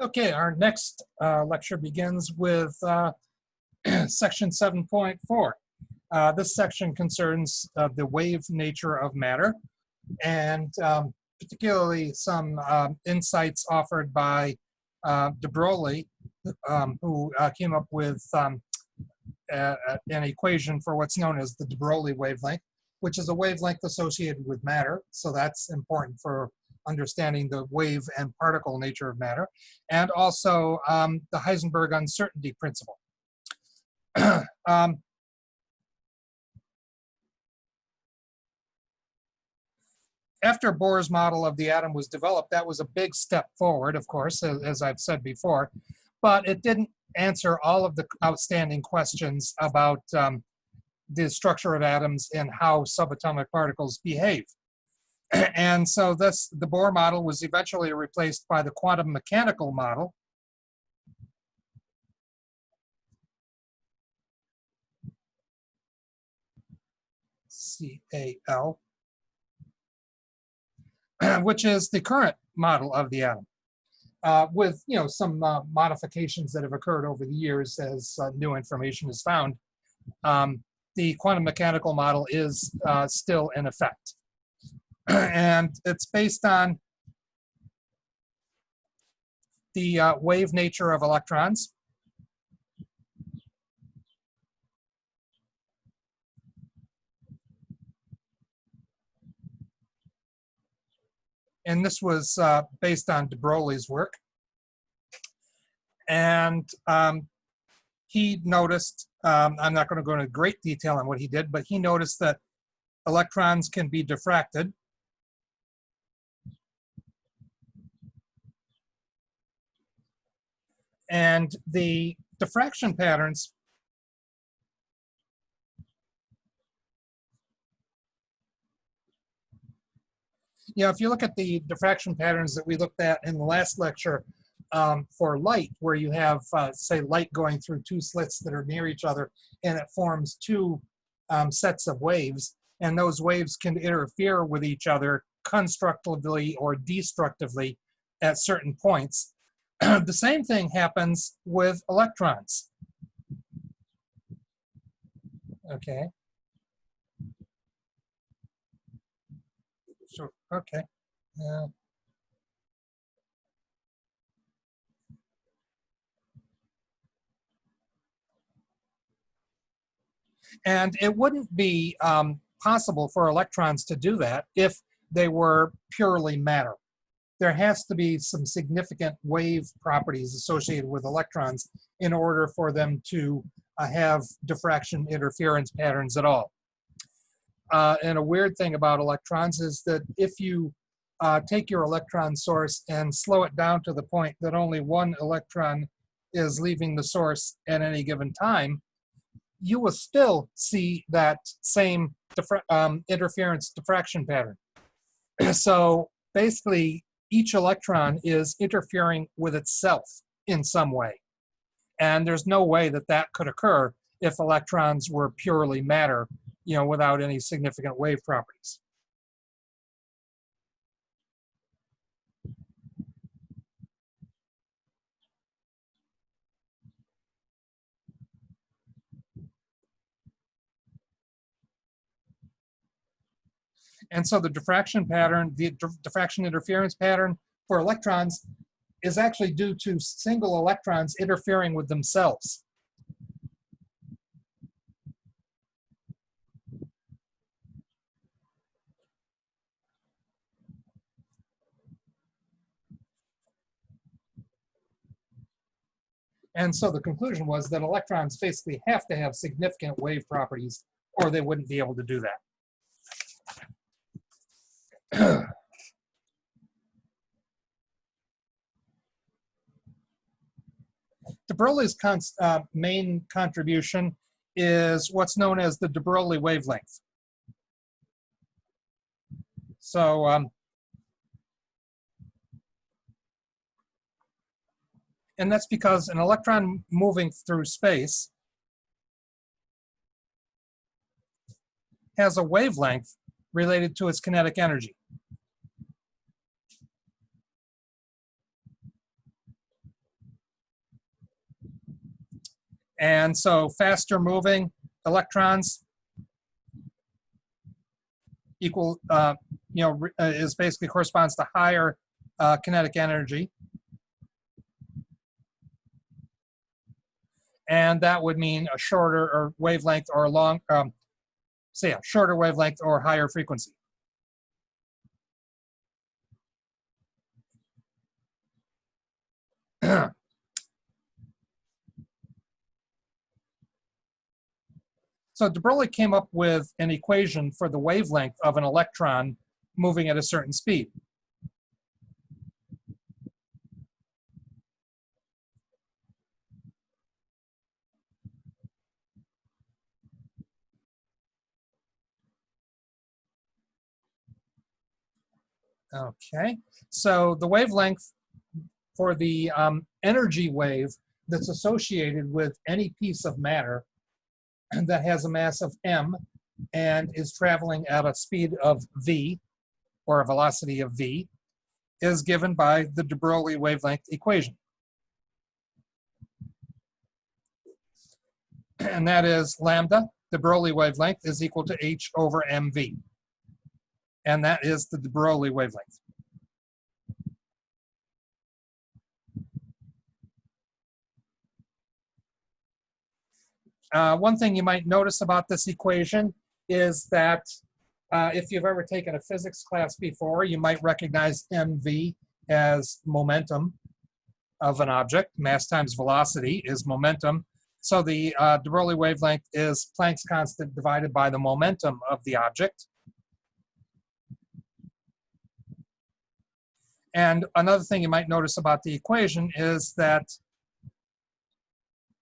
Okay, our next lecture begins with section 7.4. This section concerns the wave nature of matter, and particularly some insights offered by de Broglie, who came up with an equation for what's known as the de Broglie wavelength, which is a wavelength associated with matter. So that's important for understanding the wave and particle nature of matter, and also the Heisenberg uncertainty principle. After Bohr's model of the atom was developed, that was a big step forward, of course, as I've said before, but it didn't answer all of the outstanding questions about the structure of atoms and how subatomic particles behave. And so the Bohr model was eventually replaced by the quantum mechanical model. CAL, which is the current model of the atom, with some modifications that have occurred over the years as new information is found. The quantum mechanical model is still in effect. And it's based on the wave nature of electrons. And this was based on de Broglie's work. And he noticed, I'm not going to go into great detail on what he did, but he noticed that electrons can be diffracted. And the diffraction patterns if you look at the diffraction patterns that we looked at in the last lecture for light, where you have, say, light going through two slits that are near each other, and it forms two sets of waves, and those waves can interfere with each other constructively or destructively at certain points. The same thing happens with electrons. Okay. So, okay. And it wouldn't be possible for electrons to do that if they were purely matter. There has to be some significant wave properties associated with electrons in order for them to have diffraction interference patterns at all. And a weird thing about electrons is that if you take your electron source and slow it down to the point that only one electron is leaving the source at any given time, you will still see that same interference diffraction pattern. So basically, each electron is interfering with itself in some way. And there's no way that that could occur if electrons were purely matter, without any significant wave properties. And so the diffraction pattern, the diffraction interference pattern for electrons is actually due to single electrons interfering with themselves. And so the conclusion was that electrons basically have to have significant wave properties, or they wouldn't be able to do that. De Broglie's main contribution is what's known as the de Broglie wavelength. So and that's because an electron moving through space has a wavelength related to its kinetic energy. And so faster moving electrons equal, is basically corresponds to higher kinetic energy. And that would mean a shorter or wavelength or long, shorter wavelength or higher frequency. So de Broglie came up with an equation for the wavelength of an electron moving at a certain speed. Okay, so the wavelength for the energy wave that's associated with any piece of matter that has a mass of m and is traveling at a speed of v, or a velocity of v, is given by the de Broglie wavelength equation. And that is lambda, de Broglie wavelength, is equal to h over mv. And that is the de Broglie wavelength. One thing you might notice about this equation is that if you've ever taken a physics class before, you might recognize mv as momentum of an object. Mass times velocity is momentum. So the de Broglie wavelength is Planck's constant divided by the momentum of the object. And another thing you might notice about the equation is that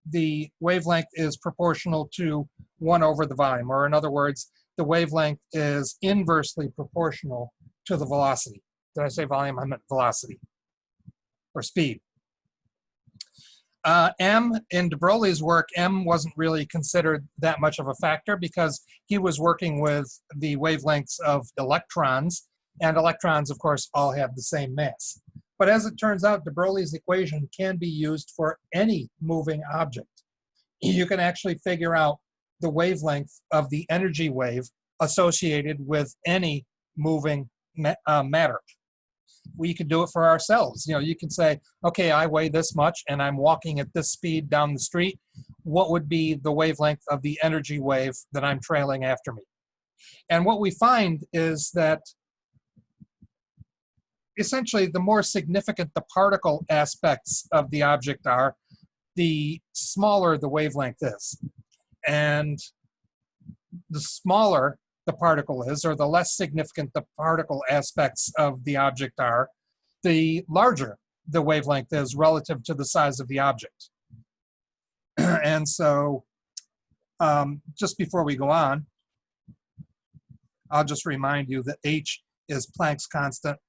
the wavelength is proportional to 1 over the volume, or in other words, the wavelength is inversely proportional to the velocity. Did I say volume? I meant velocity, or speed. M, in de Broglie's work, M wasn't really considered that much of a factor because he was working with the wavelengths of electrons, and electrons, of course, all have the same mass. But as it turns out, de Broglie's equation can be used for any moving object. You can actually figure out the wavelength of the energy wave associated with any moving matter. We could do it for ourselves. You can say, okay, I weigh this much and I'm walking at this speed down the street. What would be the wavelength of the energy wave that I'm trailing after me? And what we find is that essentially the more significant the particle aspects of the object are, the smaller the wavelength is. And the smaller the particle is, or the less significant the particle aspects of the object are, the larger the wavelength is relative to the size of the object. And so just before we go on, I'll just remind you that h is Planck's constant.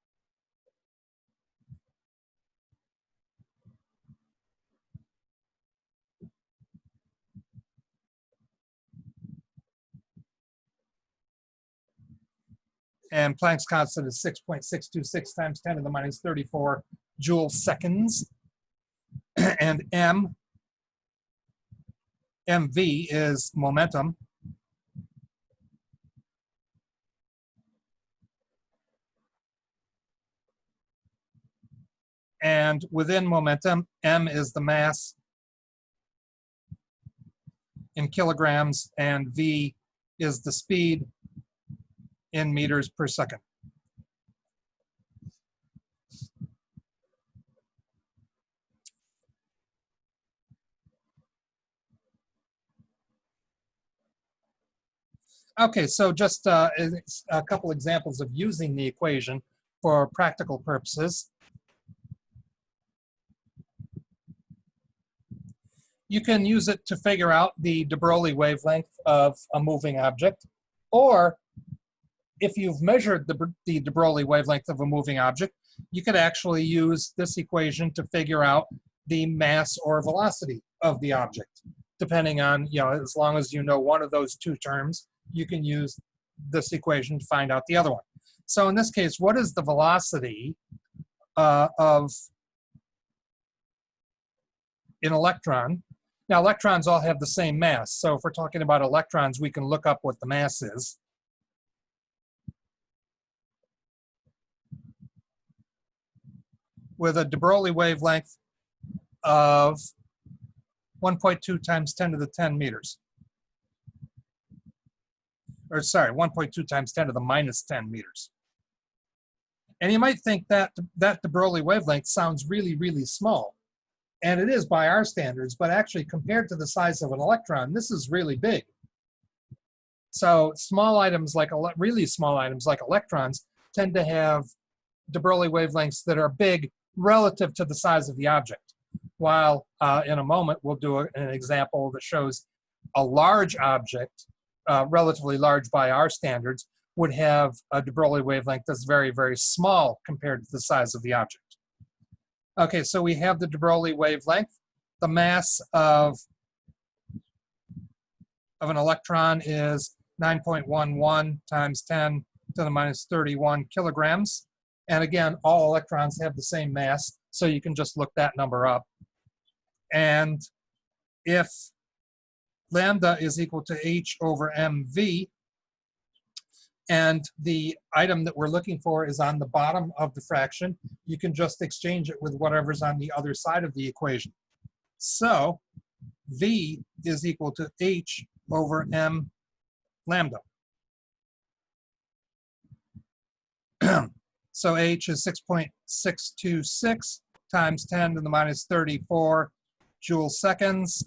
And Planck's constant is 6.626 times 10 to the minus 34 joule seconds. And mv is momentum. And within momentum, m is the mass in kilograms, and v is the speed in meters per second. Okay, so just a couple examples of using the equation for practical purposes. You can use it to figure out the de Broglie wavelength of a moving object, or if you've measured the de Broglie wavelength of a moving object, you could actually use this equation to figure out the mass or velocity of the object. Depending on, as long as you know one of those two terms, you can use this equation to find out the other one. So in this case, what is the velocity of an electron? Now, electrons all have the same mass. So if we're talking about electrons, we can look up what the mass is. With a de Broglie wavelength of 1.2 times 10 to the 10 meters. Or sorry, 1.2 times 10 to the minus 10 meters. And you might think that that de Broglie wavelength sounds really, really small. And it is by our standards, but actually compared to the size of an electron, this is really big. So small items like, really small items like electrons tend to have de Broglie wavelengths that are big relative to the size of the object. While in a moment, we'll do an example that shows a large object, relatively large by our standards, would have a de Broglie wavelength that's very, very small compared to the size of the object. Okay, so we have the de Broglie wavelength. The mass of an electron is 9.11 times 10 to the minus 31 kilograms. And again, all electrons have the same mass, so you can just look that number up. And if lambda is equal to h over mv, and the item that we're looking for is on the bottom of the fraction, you can just exchange it with whatever's on the other side of the equation. So v is equal to h over m lambda. So h is 6.626 times 10 to the minus 34 joule seconds.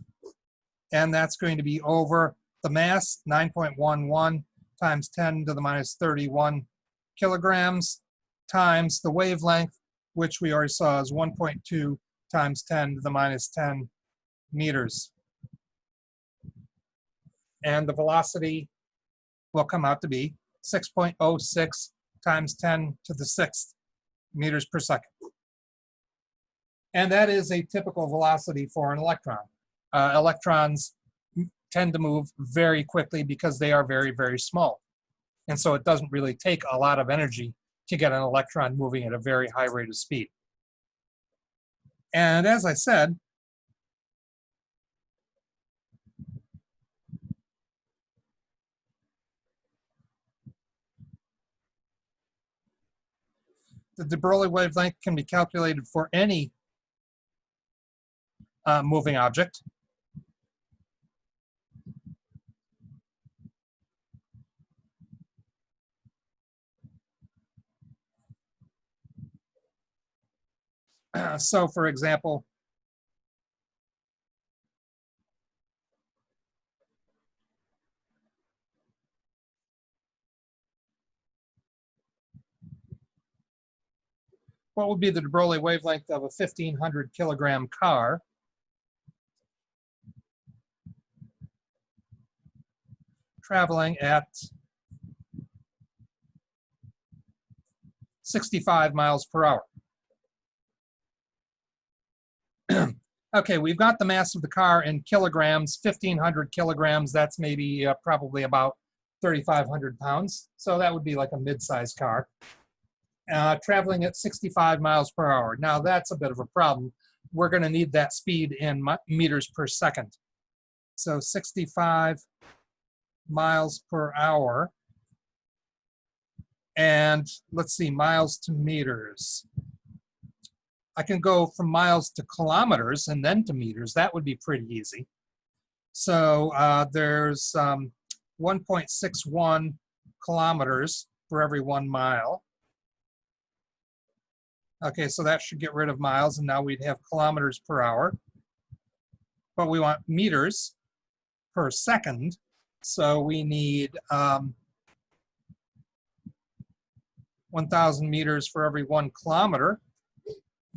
And that's going to be over the mass, 9.11 times 10 to the minus 31 kilograms, times the wavelength, which we already saw is 1.2 times 10 to the minus 10 meters. And the velocity will come out to be 6.06 times 10 to the 6th meters per second. And that is a typical velocity for an electron. Electrons tend to move very quickly because they are very, very small. And so it doesn't really take a lot of energy to get an electron moving at a very high rate of speed. And as I said, the de Broglie wavelength can be calculated for any moving object. So for example, what would be the de Broglie wavelength of a 1,500 kilogram car? Traveling at 65 miles per hour. Okay, we've got the mass of the car in kilograms, 1,500 kilograms. That's maybe probably about 3,500 pounds. So that would be like a mid-sized car. Traveling at 65 miles per hour. Now that's a bit of a problem. We're going to need that speed in meters per second. So 65 miles per hour. And let's see, miles to meters. I can go from miles to kilometers and then to meters. That would be pretty easy. So there's 1.61 kilometers for every 1 mile. Okay, so that should get rid of miles, and now we'd have kilometers per hour. But we want meters per second, so we need 1,000 meters for every 1 kilometer,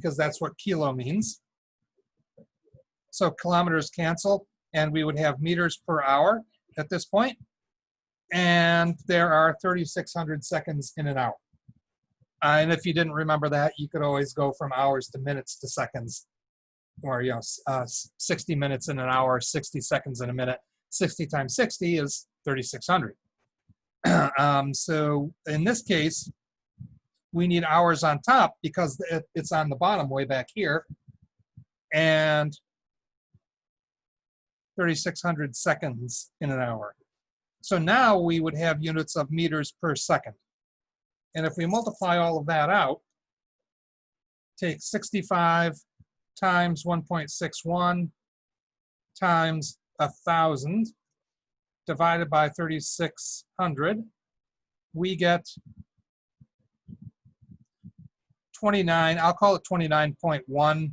because that's what kilo means. So kilometers cancel, and we would have meters per hour at this point. And there are 3,600 seconds in an hour. And if you didn't remember that, you could always go from hours to minutes to seconds, or 60 minutes in an hour, 60 seconds in a minute. 60 times 60 is 3,600. So in this case, we need hours on top because it's on the bottom way back here. And 3,600 seconds in an hour. So now we would have units of meters per second. And if we multiply all of that out, take 65 times 1.61 times 1,000 divided by 3,600, we get 29, I'll call it 29.1,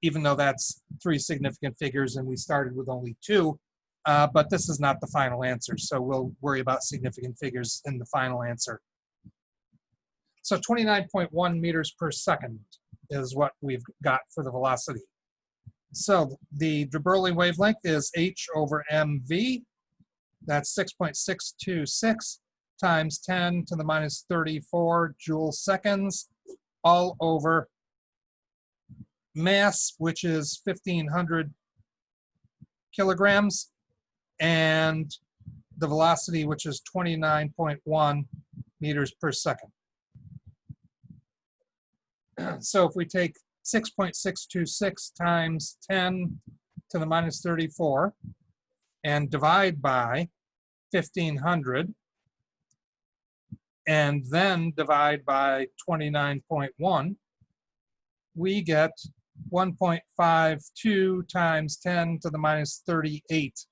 even though that's 3 significant figures and we started with only 2, but this is not the final answer, so we'll worry about significant figures in the final answer. So 29.1 meters per second is what we've got for the velocity. So the de Broglie wavelength is h over mv. That's 6.626 times 10 to the minus 34 joule seconds, all over mass, which is 1,500 kilograms, and the velocity, which is 29.1 meters per second. So if we take 6.626 times 10 to the minus 34 and divide by 1,500, and then divide by 29.1, we get 1.52 times 10 to the minus 38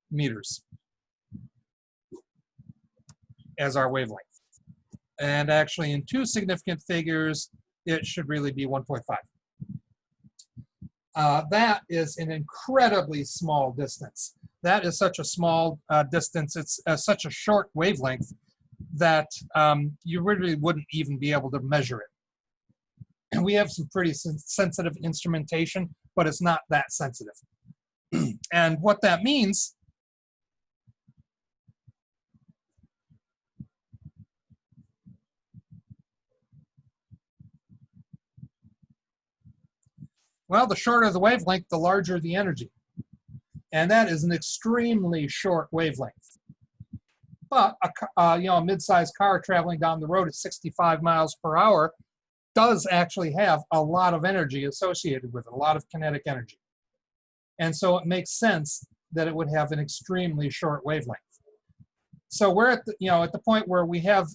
meters as our wavelength. And actually in 2 significant figures, it should really be 1.5. That is an incredibly small distance. That is such a small distance, it's such a short wavelength that you really wouldn't even be able to measure it. And we have some pretty sensitive instrumentation, but it's not that sensitive. And what that means well, the shorter the wavelength, the larger the energy. And that is an extremely short wavelength. But a mid-sized car traveling down the road at 65 miles per hour does actually have a lot of energy associated with it, a lot of kinetic energy. And so it makes sense that it would have an extremely short wavelength. So we're at the point where we have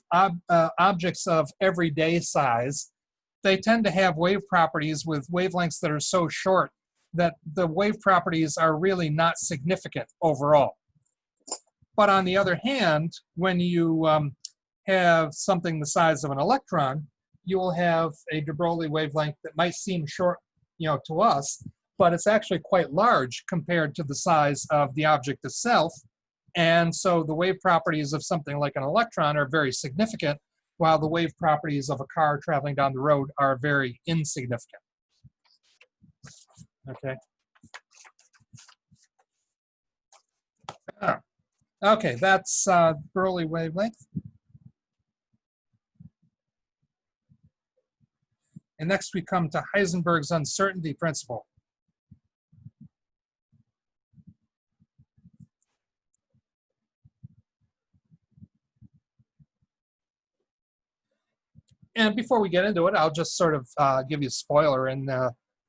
objects of everyday size. They tend to have wave properties with wavelengths that are so short that the wave properties are really not significant overall. But on the other hand, when you have something the size of an electron, you will have a de Broglie wavelength that might seem short, to us, but it's actually quite large compared to the size of the object itself. And so the wave properties of something like an electron are very significant, while the wave properties of a car traveling down the road are very insignificant. Okay. Okay, that's Broglie wavelength. And next we come to Heisenberg's uncertainty principle. And before we get into it, I'll just sort of give you a spoiler and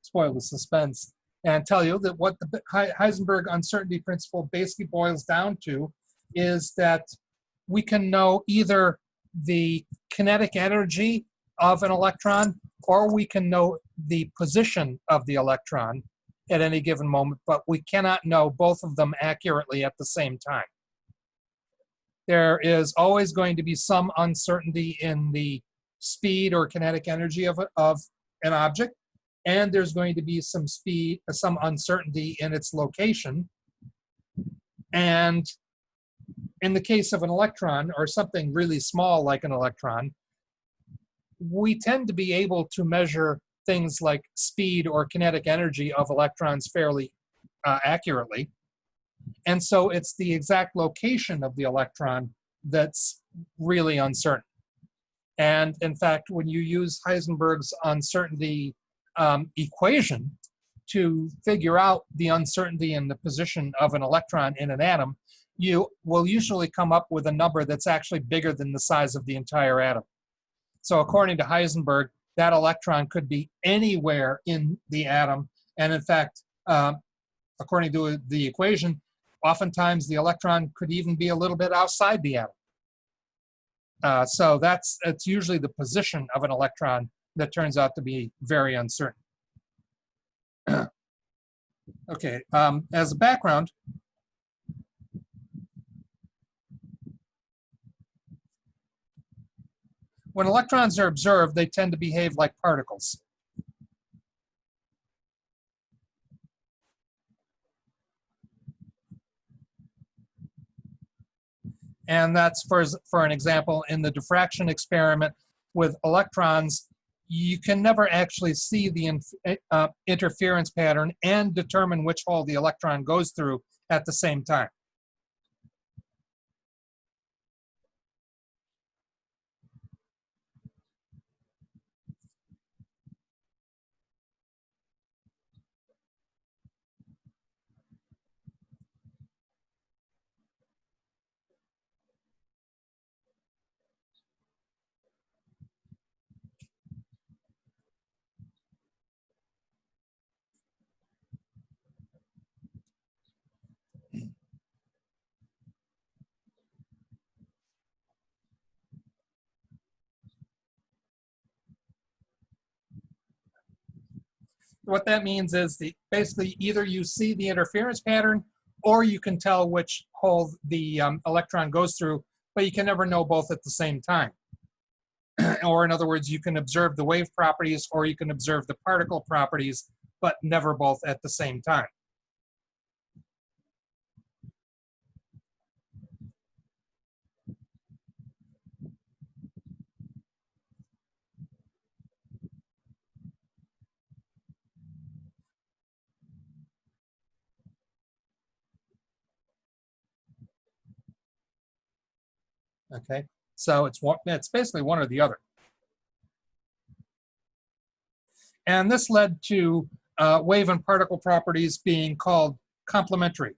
spoil the suspense and tell you that what the Heisenberg uncertainty principle basically boils down to is that we can know either the kinetic energy of an electron or we can know the position of the electron at any given moment, but we cannot know both of them accurately at the same time. There is always going to be some uncertainty in the speed or kinetic energy of an object, and there's going to be some uncertainty in its location. And in the case of an electron or something really small like an electron, we tend to be able to measure things like speed or kinetic energy of electrons fairly accurately. And so it's the exact location of the electron that's really uncertain. And in fact, when you use Heisenberg's uncertainty equation to figure out the uncertainty in the position of an electron in an atom, you will usually come up with a number that's actually bigger than the size of the entire atom. So according to Heisenberg, that electron could be anywhere in the atom. And in fact, according to the equation, oftentimes the electron could even be a little bit outside the atom. So it's usually the position of an electron that turns out to be very uncertain. Okay, as a background, when electrons are observed, they tend to behave like particles. And that's, for an example, in the diffraction experiment with electrons, you can never actually see the interference pattern and determine which hole the electron goes through at the same time. What that means is basically either you see the interference pattern or you can tell which hole the electron goes through, but you can never know both at the same time. Or in other words, you can observe the wave properties or you can observe the particle properties, but never both at the same time. Okay, so it's basically one or the other. And this led to wave and particle properties being called complementary.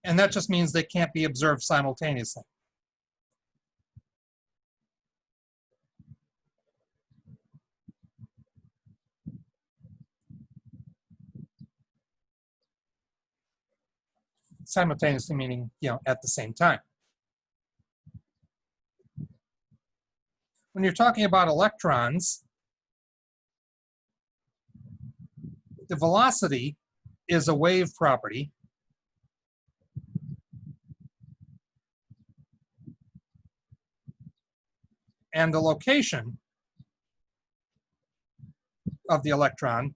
And that just means they can't be observed simultaneously. Simultaneously meaning, at the same time. When you're talking about electrons, the velocity is a wave property. And the location of the electron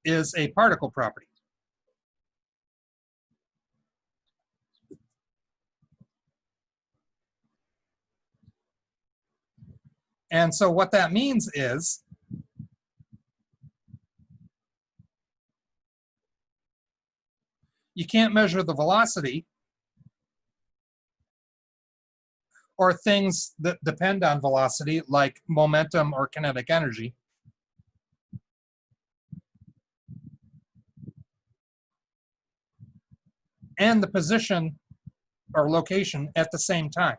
is a particle property. And so what that means is you can't measure the velocity or things that depend on velocity, like momentum or kinetic energy. And the position or location at the same time.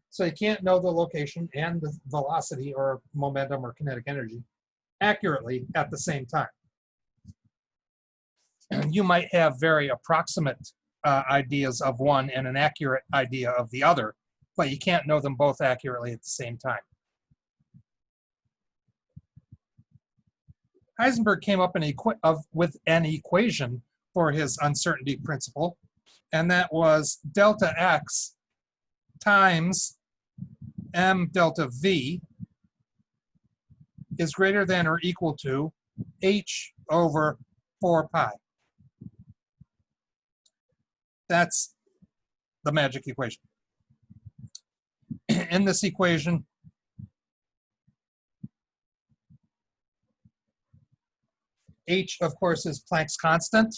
So you can't know the location and the velocity or momentum or kinetic energy accurately at the same time. And you might have very approximate ideas of one and an accurate idea of the other, but you can't know them both accurately at the same time. Heisenberg came up with an equation for his uncertainty principle, and that was delta x times m delta v is greater than or equal to h over 4 pi. That's the magic equation. In this equation, H, of course, is Planck's constant.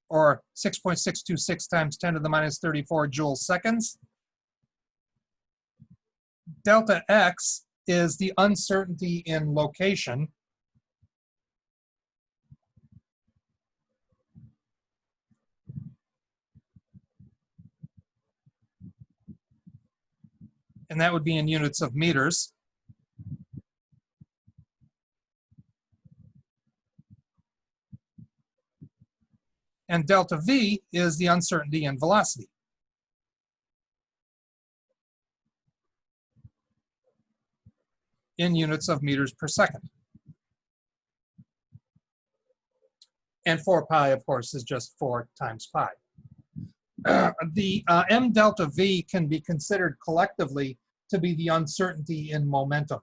Or 6.626 times 10 to the minus 34 joules seconds. Delta X is the uncertainty in location. And that would be in units of meters. And delta V is the uncertainty in velocity. In units of meters per second. And 4 pi, of course, is just 4 times pi. The m delta V can be considered collectively to be the uncertainty in momentum.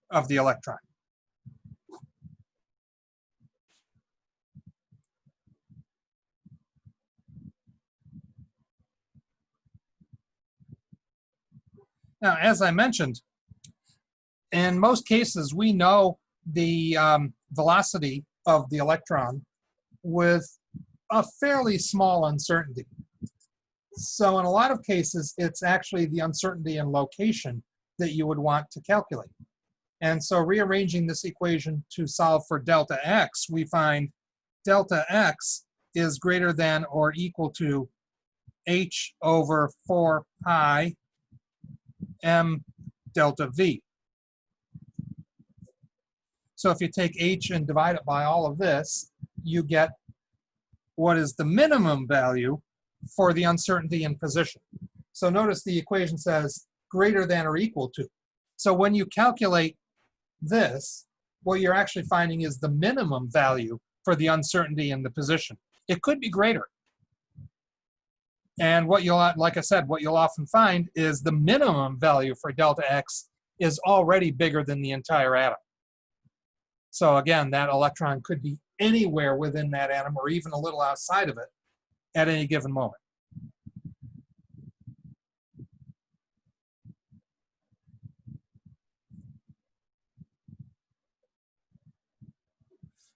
Of the electron. Now, as I mentioned, in most cases, we know the velocity of the electron with a fairly small uncertainty. So in a lot of cases, it's actually the uncertainty in location that you would want to calculate. And so rearranging this equation to solve for delta x, we find delta x is greater than or equal to h over 4 pi m delta v. So if you take h and divide it by all of this, you get what is the minimum value for the uncertainty in position. So notice the equation says greater than or equal to. So when you calculate this, what you're actually finding is the minimum value for the uncertainty in the position. It could be greater. And what you'll, like I said, what you'll often find is the minimum value for delta x is already bigger than the entire atom. So again, that electron could be anywhere within that atom or even a little outside of it at any given moment.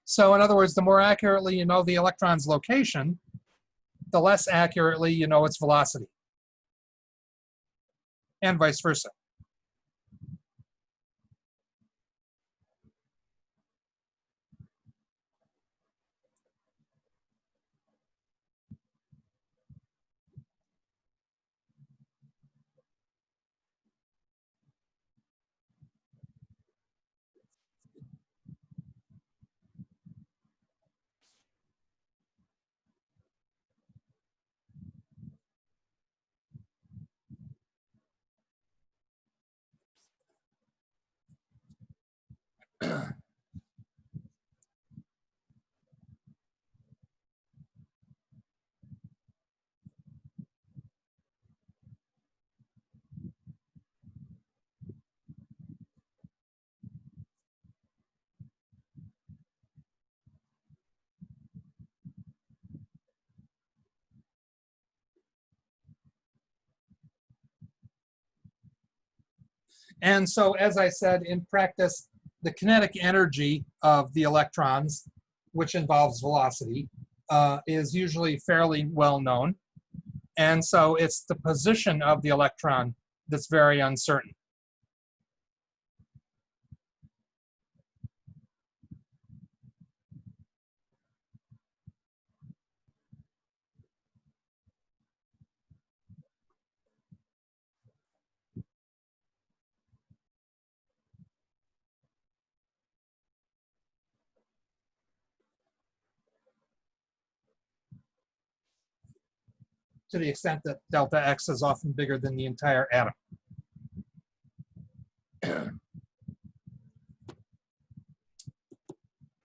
So in other words, the more accurately you know the electron's location, the less accurately you know its velocity, and vice versa. And so, as I said, in practice, the kinetic energy of the electrons, which involves velocity, is usually fairly well known. And so it's the position of the electron that's very uncertain. To the extent that delta x is often bigger than the entire atom.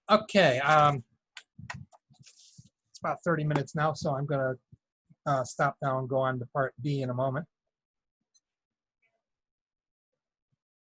Okay, it's about 30 minutes now, so I'm going to stop now and go on to part B in a moment.